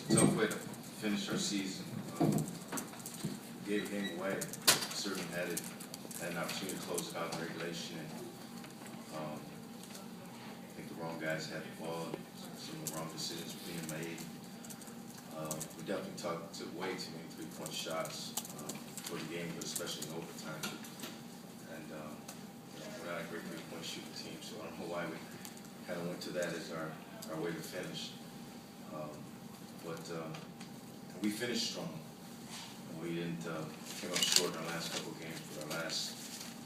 Tough way to finish our season. Gave a game away. Certainly had an opportunity to close it out in regulation. And, I think the wrong guys had the ball. Some of the wrong decisions were being made. We definitely took way too many three-point shots for the game, but especially in overtime. And we're not a great three-point shooting team, so I don't know why we kind of went to that as our way to finish. But we finished strong. We didn't came up short in our last couple of games, but our last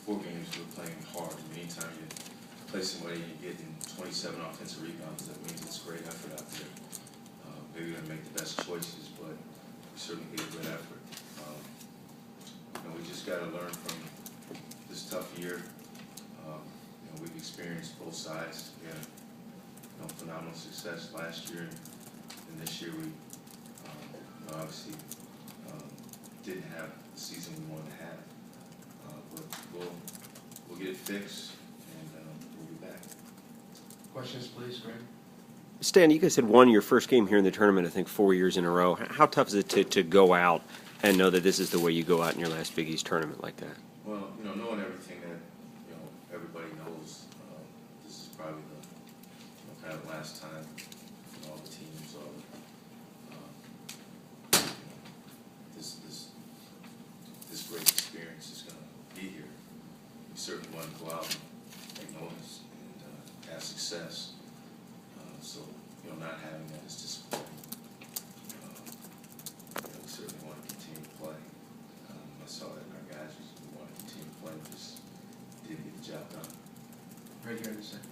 4 games we were playing hard. And anytime you play somebody and you're getting 27 offensive rebounds, that means it's a great effort out there. Maybe we didn't make the best choices, but we certainly gave a good effort. We just got to learn from this tough year. We've experienced both sides. We had phenomenal success last year, and this year we obviously didn't have the season we wanted to have. But we'll get it fixed, and we'll be back. Questions, please, Greg. Stan, you guys had won your first game here in the tournament, I think, 4 years in a row. How tough is it to go out and know that this is the way you go out in your last Big East tournament like that? Well, knowing everything that everybody knows, this is probably the kind of last time all the teams are. This great experience is going to be here. We certainly want to go out and make noise and have success. So not having that is disappointing. We certainly want to continue to play. I saw that in our guys. We want to continue to play. Just didn't get the job done. Right here in the second.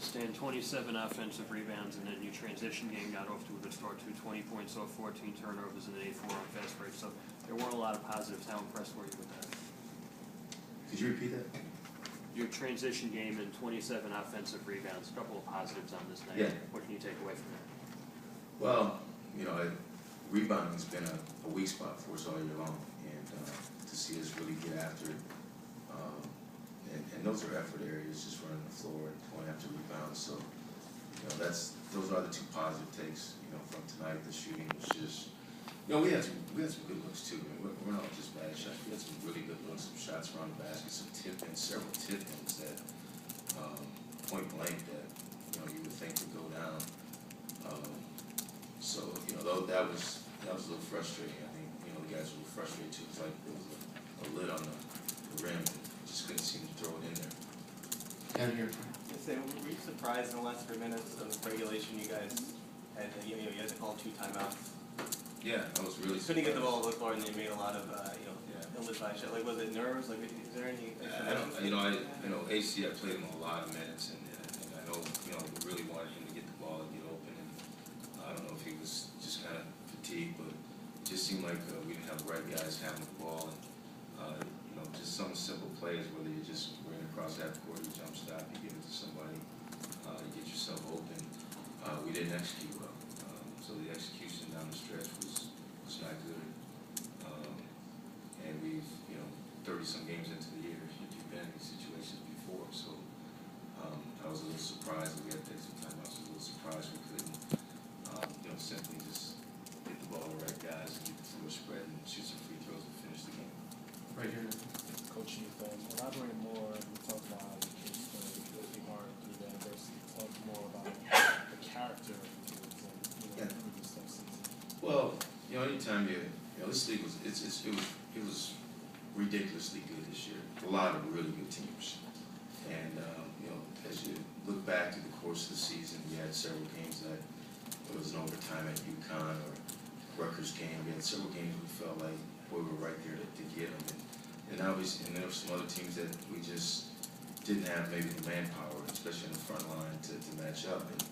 Stan, 27 offensive rebounds, and then your transition game got off to a good start too. 20 points off, 14 turnovers, and an 8-4 on fast break. So there weren't a lot of positives. How impressed were you with that? Could you repeat that? Your transition game and 27 offensive rebounds. A couple of positives on this night. Yeah. What can you take away from that? Well, rebounding's been a weak spot for us all year long, and to see us really get after it. And those are effort areas, just running the floor and going after rebounds. So, those are the 2 positive takes, from tonight. The shooting was just, we had some good looks too. I mean, we're not just bad shots. We had some really good looks, some shots around the basket, some tip-ins, several tip-ins that point blank that you would think would go down. So that was a little frustrating. I think the guys were frustrated too. It's like there was a lid on the rim. Just couldn't seem to throw it in there. Down here. Were you surprised in the last 3 minutes of regulation you guys had? You had to call 2 timeouts. Yeah, I was really Couldn't get the ball surprised. to the floor, and they made a lot of ill-advised shots. Like, was it nerves? Like, is there any? AC, I played him a lot of minutes, and I know we really wanted him to get the ball and get open. And I don't know if he was just kind of fatigued, but it just seemed like we didn't have the right guys having the ball. And just some simple plays, whether you just ran across that court, you jump stop, you give it to somebody, you get yourself open. We didn't execute well, so the execution down the stretch was not good. And we've 30-some games into the year, you've been in these situations before. So I was a little surprised that we had to take some time out. I was a little surprised we couldn't, simply just get the ball to the right guys and get the floor spread and shoot some free throws and finish the game. Right here. Coach Heath, elaborate more, you talk about how the kids working hard through the adversity. Talk more about the character of the kids and through this season. Well, anytime this league was it was ridiculously good this year. A lot of really good teams, and as you look back through the course of the season, we had several games that it was an overtime at UConn or Rutgers game. We had several games we felt like we were right there to get them. And obviously, and there were some other teams that we just didn't have maybe the manpower, especially in the front line, to match up. And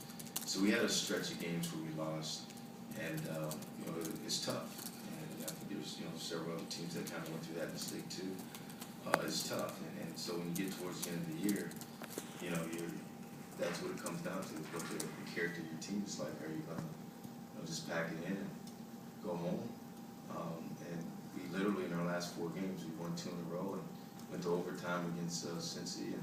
so we had a stretch of games where we lost, and it's tough. And I think there's several other teams that kind of went through that in this league too. It's tough, and so when you get towards the end of the year, that's what it comes down to. What the character of your team is like. Are you gonna just pack it in and go home? And we literally in our last 4 games, we won 2 in a row and went to overtime against Cincy and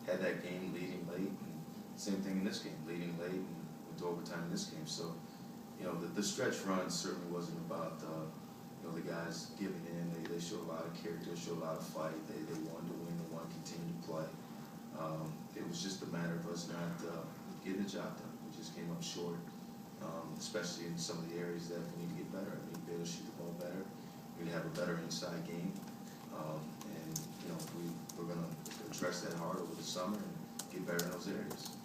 had that game leading late. And same thing in this game, leading late and went to overtime in this game. So you know, the stretch run certainly wasn't about, you know, the guys giving in. They showed a lot of character, showed a lot of fight. They wanted to win, they wanted to continue to play. It was just a matter of us not getting the job done. We just came up short, especially in some of the areas that we need to get better. We need to be able to shoot the ball better. We need to have a better inside game. And, you know, we're going to address that hard over the summer and get better in those areas.